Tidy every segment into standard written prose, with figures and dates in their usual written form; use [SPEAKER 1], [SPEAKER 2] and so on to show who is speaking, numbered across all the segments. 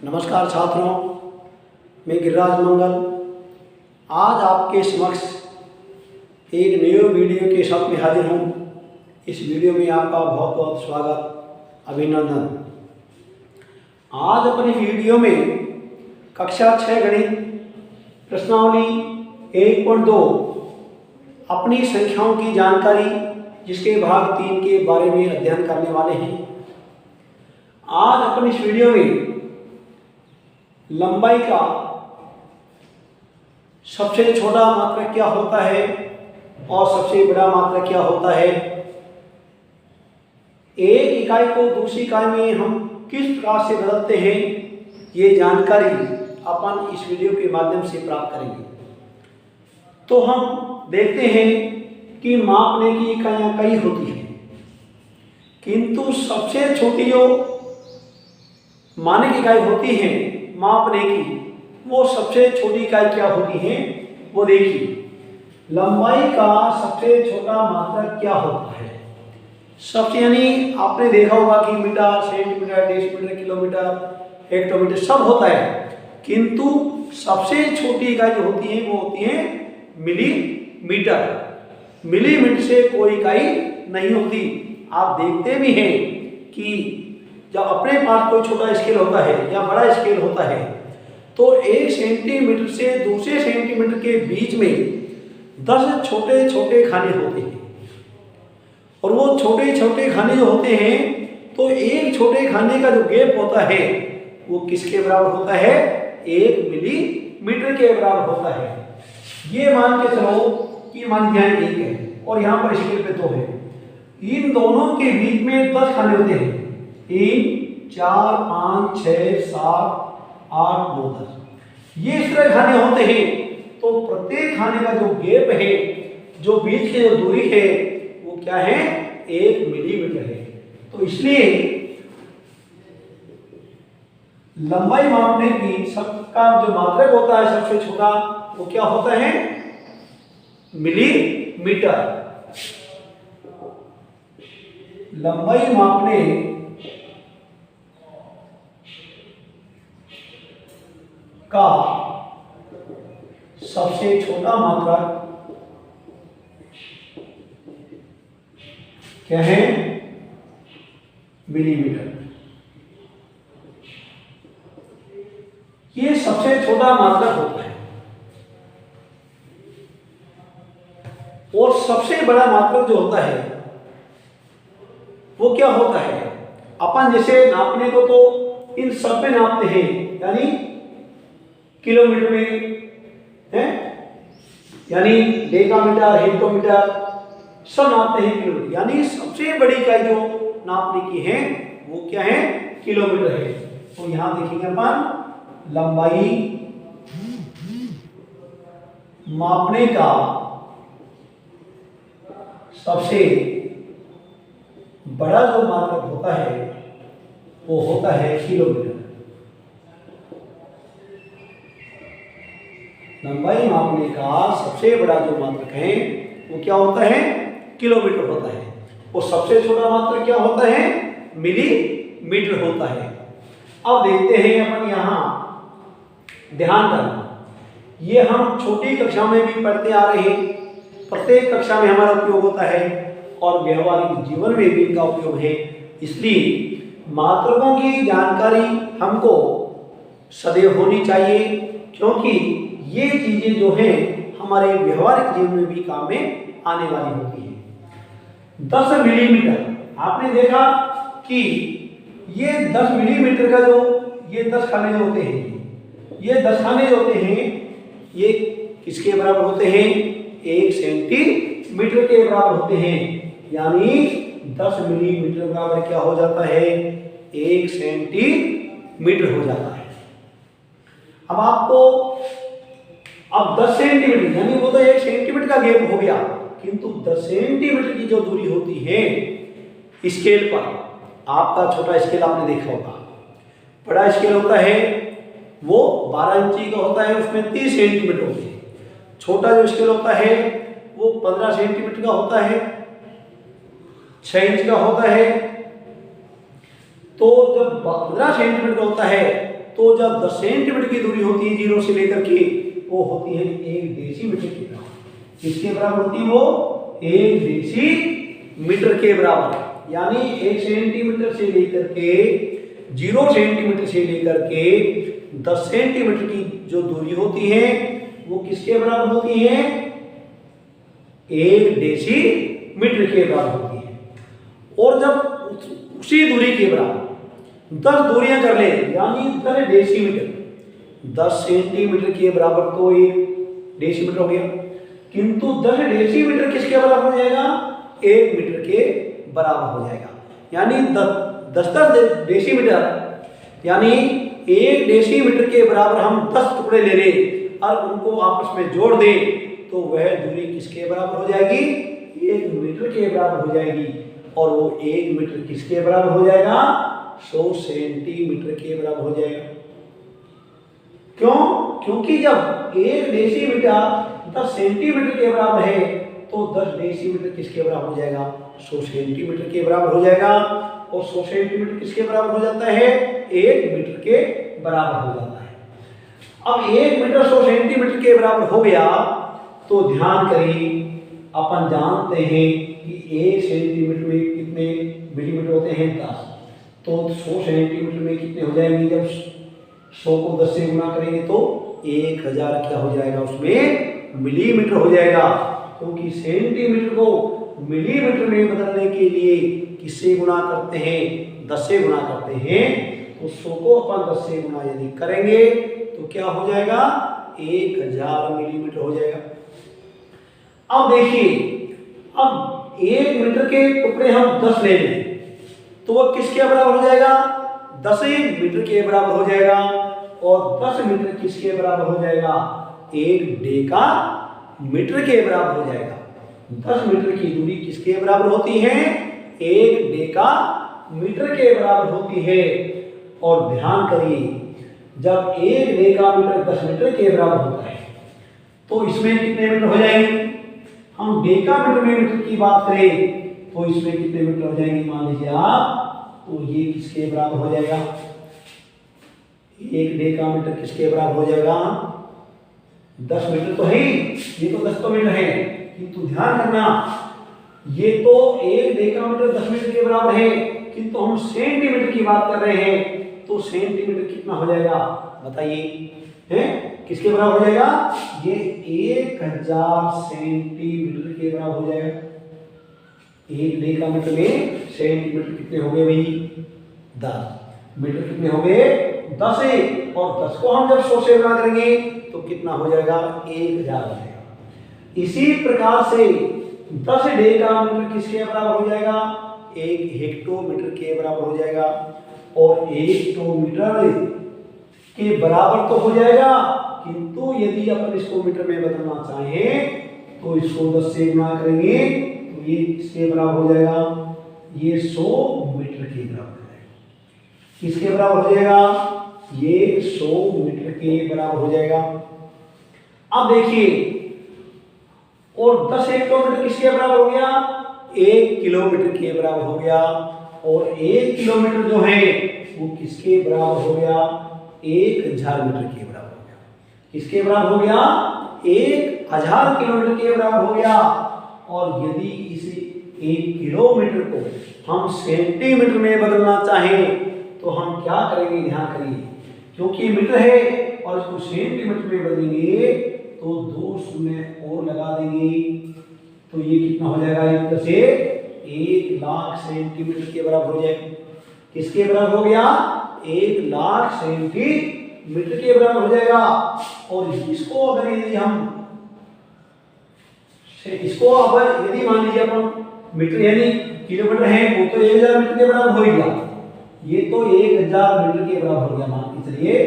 [SPEAKER 1] नमस्कार छात्रों, मैं गिरिराज मंगल आज आपके समक्ष एक नए वीडियो के साथ में हाजिर हूँ। इस वीडियो में आपका बहुत बहुत स्वागत, अभिनंदन। आज अपनी वीडियो में कक्षा 6 गणित प्रश्नावली 1.2 अपनी संख्याओं की जानकारी जिसके भाग 3 के बारे में अध्ययन करने वाले हैं। आज अपनी इस वीडियो में लंबाई का सबसे छोटा मात्रक क्या होता है और सबसे बड़ा मात्रक क्या होता है, एक इकाई को दूसरी इकाई में हम किस प्रकार से बदलते हैं, ये जानकारी अपन इस वीडियो के माध्यम से प्राप्त करेंगे। तो हम देखते हैं कि मापने की इकाइयाँ कई होती हैं, किंतु सबसे छोटी जो मानक इकाई होती है मापने की, वो सबसे छोटी इकाई क्या होती है वो देखिए। लंबाई का सबसे छोटा मात्रक क्या होता है? सबसे यानी आपने देखा होगा कि metre, centimetre, decimetre, kilometre, hectometre सब होता है, किंतु सबसे छोटी इकाई जो होती है वो होती है मिलीमीटर। मिलीमीटर से कोई इकाई नहीं होती। आप देखते भी हैं कि जब अपने पास कोई छोटा स्केल होता है या बड़ा स्केल होता है तो 1 सेंटीमीटर से दूसरे सेंटीमीटर के बीच में 10 छोटे छोटे खाने होते हैं, और वो छोटे छोटे खाने जो होते हैं तो एक छोटे खाने का जो गैप होता है वो किसके बराबर होता है? 1 मिलीमीटर के बराबर होता है। ये मान के चलो कि मान यहाँ 1 है और यहाँ पर स्केल पे 2 है, इन दोनों के बीच में 10 खाने होते हैं, 3, 4, 5, 6, 7, 8, 9, 10 ये इस तरह खाने होते हैं। तो प्रत्येक खाने का जो गैप है, जो बीच की जो दूरी है वो क्या है? 1 मिलीमीटर है। तो इसलिए लंबाई मापने की सबका जो मात्रक होता है सबसे छोटा वो क्या होता है? मिलीमीटर। लंबाई मापने का सबसे छोटा मात्रक क्या है? मिलीमीटर। ये सबसे छोटा मात्रक होता है। और सबसे बड़ा मात्रक जो होता है वो क्या होता है? अपन जैसे नापने को तो इन सब में नापते हैं, यानी किलोमीटर में है, यानी डेकामीटर, हेक्टोमीटर सब नापते हैं किलोमीटर, यानी सबसे बड़ी इकाई जो नापने की है वो क्या है? किलोमीटर है। तो यहां देखेंगे अपन लंबाई मापने का सबसे बड़ा जो मात्रक होता है वो होता है किलोमीटर। लंबाई मापने का सबसे बड़ा जो मात्रक है वो क्या होता है? किलोमीटर होता है। और सबसे छोटा मात्रक क्या होता है? मिलीमीटर होता है। अब देखते हैं अपन यहाँ ध्यान करना, ये हम छोटी कक्षा में भी पढ़ते आ रहे हैं, प्रत्येक कक्षा में हमारा उपयोग होता है और व्यवहारिक जीवन में भी इनका उपयोग है। इसलिए मात्रकों की जानकारी हमको सदैव होनी चाहिए, क्योंकि ये चीजें जो हैं हमारे व्यवहारिक जीवन में भी काम में आने वाली होती है। 10 मिलीमीटर आपने देखा कि ये 10 मिलीमीटर का जो ये 10 खाने होते हैं, ये 10 खाने होते हैं ये किसके बराबर होते हैं? 1 सेंटीमीटर के बराबर होते हैं, यानी 10 मिलीमीटर बराबर क्या हो जाता है? 1 सेंटीमीटर हो जाता है। अब आपको अब 10 सेंटीमीटर यानी वो तो 1 सेंटीमीटर का गैप हो गया, किंतु 10 सेंटीमीटर की जो दूरी होती है स्केल पर, आपका छोटा स्केल आपने देखा होगा, बड़ा स्केल होता है वो 12 इंची का होता है, उसमें 30 सेंटीमीटर होते हैं। छोटा जो स्केल होता है वो 15 सेंटीमीटर का होता है, 6 इंच का होता है। तो जब 15 सेंटीमीटर का होता है तो जब 10 सेंटीमीटर की दूरी होती है 0 से लेकर के, वो होती है 1 डेसीमीटर के बराबर। किसके बराबर होती है वो? 1 डेसीमीटर के बराबर। यानी 1 सेंटीमीटर से लेकर के 0 सेंटीमीटर से लेकर के 10 सेंटीमीटर की जो दूरी होती है वो किसके बराबर होती है? 1 डेसीमीटर के बराबर होती है। और जब उसी दूरी के बराबर 10 दूरियां कर ले, यानी 10 डेसीमीटर, 10 सेंटीमीटर के बराबर तो 1 डेसीमीटर हो गया, किंतु 10 डेसीमीटर किसके बराबर हो जाएगा? 1 मीटर के बराबर हो जाएगा। यानी 10 डेसीमीटर, यानी 1 डेसीमीटर के बराबर हम 10 टुकड़े ले लें और उनको आपस में जोड़ दें तो वह दूरी किसके बराबर हो जाएगी? 1 मीटर के बराबर हो जाएगी। और वो 1 मीटर किसके बराबर हो जाएगा? 100 सेंटीमीटर के बराबर हो जाएगा। क्यों? क्योंकि जब 1 डेसीमीटर 10 सेंटीमीटर के बराबर है तो 10 डेसीमीटर किसके बराबर हो जाएगा? 100 सेंटीमीटर के बराबर हो जाएगा। और 100 सेंटीमीटर किसके बराबर हो जाता है? 1 मीटर के बराबर हो जाता है। अब 1 मीटर 100 सेंटीमीटर के बराबर हो गया तो ध्यान करिए, अपन जानते हैं कि 1 सेंटीमीटर में कितने मिलीमीटर होते हैं? 10। तो 100 सेंटीमीटर में कितने हो जाएंगे? जब 100 को 10 से गुना करेंगे तो 1000 क्या हो जाएगा? उसमें मिलीमीटर हो जाएगा। क्योंकि सेंटीमीटर को मिलीमीटर में बदलने के लिए किससे गुणा करते हैं? 10 से गुणा करते हैं। तो 100 को अपन 10 से गुणा यदि करेंगे तो क्या हो जाएगा? 1000 मिलीमीटर हो जाएगा। अब देखिए, अब 1 मीटर के टुकड़े हम 10 ले लें तो वह किसके बराबर हो जाएगा? 10 मीटर के बराबर हो जाएगा। और 10 मीटर किसके बराबर हो जाएगा? 1 डेका मीटर के बराबर हो जाएगा। 10 मीटर की दूरी किसके बराबर होती है? 1 डेका मीटर के बराबर होती है। और ध्यान करिए, जब 1 डेका मीटर 10 मीटर के बराबर होता है तो इसमें कितने मीटर हो जाएंगे? हम डेका मीटर में मीटर की बात करें तो इसमें कितने मीटर हो जाएंगे? मान लीजिए आप, तो ये किसके बराबर हो जाएगा? 1 डेका मीटर किसके बराबर हो जाएगा? 10 मीटर तो है ही, ये तो 10 मीटर है, किंतु ध्यान करना ये तो 1 डेका मीटर 10 मीटर के बराबर है, किंतु हम सेंटीमीटर की बात कर रहे हैं तो सेंटीमीटर कितना हो जाएगा? बताइए, हैं? किसके बराबर हो जाएगा? ये 1000 सेंटीमीटर के बराबर हो जाएगा। 1 डेका मीटर में सेंटीमीटर कितने हो गए भाई? 10 मीटर कितने हो गए? 10 है। और 10 को हम जब 100 से गुणा करेंगे तो कितना हो जाएगा? 1000 हो जाएगा। इसी प्रकार से 10 डेका मीटर किसके बराबर हो जाएगा? 1 हेक्टोमीटर के बराबर हो जाएगा। और 1 हेक्टोमीटर के बराबर तो हो जाएगा, किंतु यदि अपन इसको मीटर में बदलना चाहें तो इसको 10 से गुणा करेंगे तो ये किसके बराबर हो जाएगा? ये 100 मीटर के बराबर हो जाएगा। किसके बराबर हो जाएगा? ये 100 मीटर के बराबर हो जाएगा। अब देखिए, और 10 हेक्टोमीटर किसके बराबर हो गया? 1 किलोमीटर के बराबर हो गया। और 1 किलोमीटर जो है वो किसके बराबर हो गया? 1000 मीटर के बराबर हो गया। किसके बराबर हो गया? 1000 किलोमीटर के बराबर हो गया। और यदि इस 1 किलोमीटर को हम सेंटीमीटर में बदलना चाहें तो हम क्या करेंगे? ध्यान करिए, क्योंकि मीटर है और इसको सेंटीमीटर में बदलेंगे तो 2 शून्य और लगा देंगे तो ये कितना हो जाएगा? एक तरह से 1 लाख सेंटीमीटर के बराबर हो जाएगा। किसके बराबर हो गया? 1 लाख सेंटीमीटर के बराबर हो जाएगा। और इसको अगर यदि हम इसको अगर यदि मान लीजिए अपन मीटर यानी किलोमीटर है वो तो 1000 मीटर के बराबर हो गया, ये तो 1000 मीटर के बराबर हो गया मान के चलिए।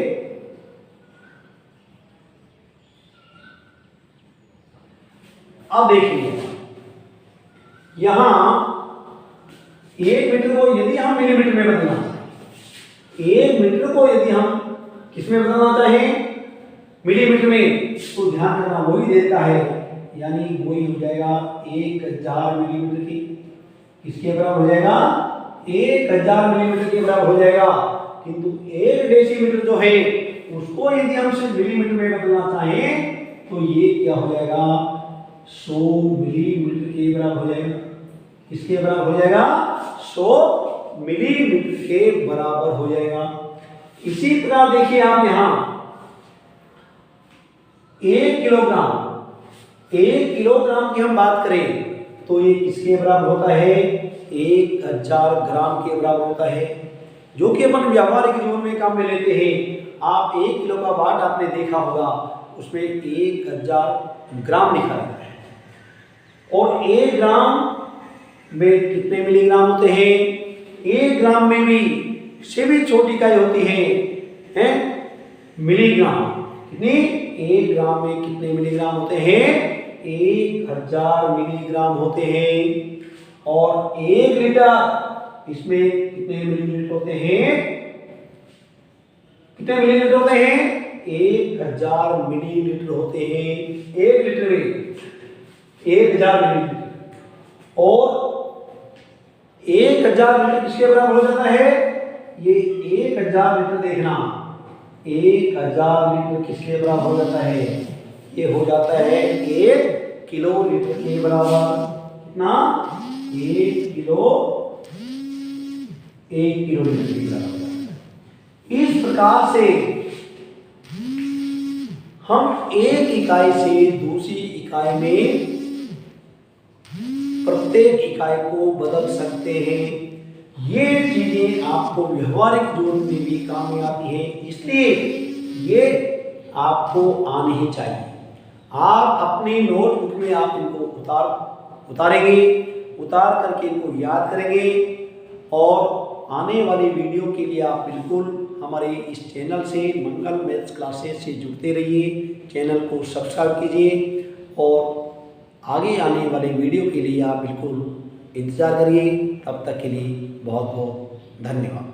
[SPEAKER 1] अब देखिए यहां 1 मीटर को यदि हम मिलीमीटर में बदलना चाहें, 1 मीटर को यदि हम किस में बदलना चाहें? मिलीमीटर में, तो ध्यान रखना वही देता है, यानी वही हो जाएगा 1000 मिलीमीटर की। किसके बराबर हो जाएगा? 1000 मिलीमीटर के बराबर हो जाएगा। किंतु 1 डेसीमीटर जो है उसको यदि हम सिर्फ मिलीमीटर में बदलना चाहें तो ये क्या हो जाएगा, 100 मिलीमीटर के बराबर हो जाएगा। किसके बराबर हो जाएगा, 100 मिलीमीटर के बराबर हो जाएगा। इसी प्रकार देखिए आप यहां 1 किलोग्राम की हम बात करें तो ये किसके बराबर होता है, 1000 ग्राम के बराबर होता है, जो कि अपन व्यावहारिक जीवन में काम में लेते हैं। आप 1 किलो का बाट आपने देखा होगा, उसमें 1000 ग्राम लिखा रहता है। और 1 ग्राम में कितने मिलीग्राम होते हैं, 1 ग्राम में भी से भी छोटी इकाई होती है मिलीग्राम। कितनी, 1 ग्राम में कितने मिलीग्राम होते हैं, 1000 मिलीग्राम होते हैं। और 1 लीटर, इसमें कितने मिलीलीटर होते हैं, कितने मिलीलीटर होते हैं, 1000 मिलीलीटर होते हैं। 1 लीटर में 1000 मिलीलीटर, और 1000 लीटर किसके बराबर हो जाता है, ये 1000 लीटर देखना, 1000 लीटर किसके बराबर हो जाता है, ये हो जाता है 1 किलो लीटर के बराबर। कितना, 1 किलो लीटर के बराबर। इस प्रकार से हम एक इकाई से दूसरी इकाई में प्रत्येक इकाई को बदल सकते हैं। ये चीजें आपको व्यवहारिक जीवन में भी काम में आती है, इसलिए ये आपको आनी ही चाहिए। आप अपनी नोटबुक में आप इनको उतारेंगे, उतार करके इनको याद करेंगे, और आने वाली वीडियो के लिए आप बिल्कुल हमारे इस चैनल से मंगल मैथ्स क्लासेस से जुड़ते रहिए। चैनल को सब्सक्राइब कीजिए और आगे आने वाले वीडियो के लिए आप बिल्कुल इंतज़ार करिए। तब तक के लिए बहुत बहुत धन्यवाद।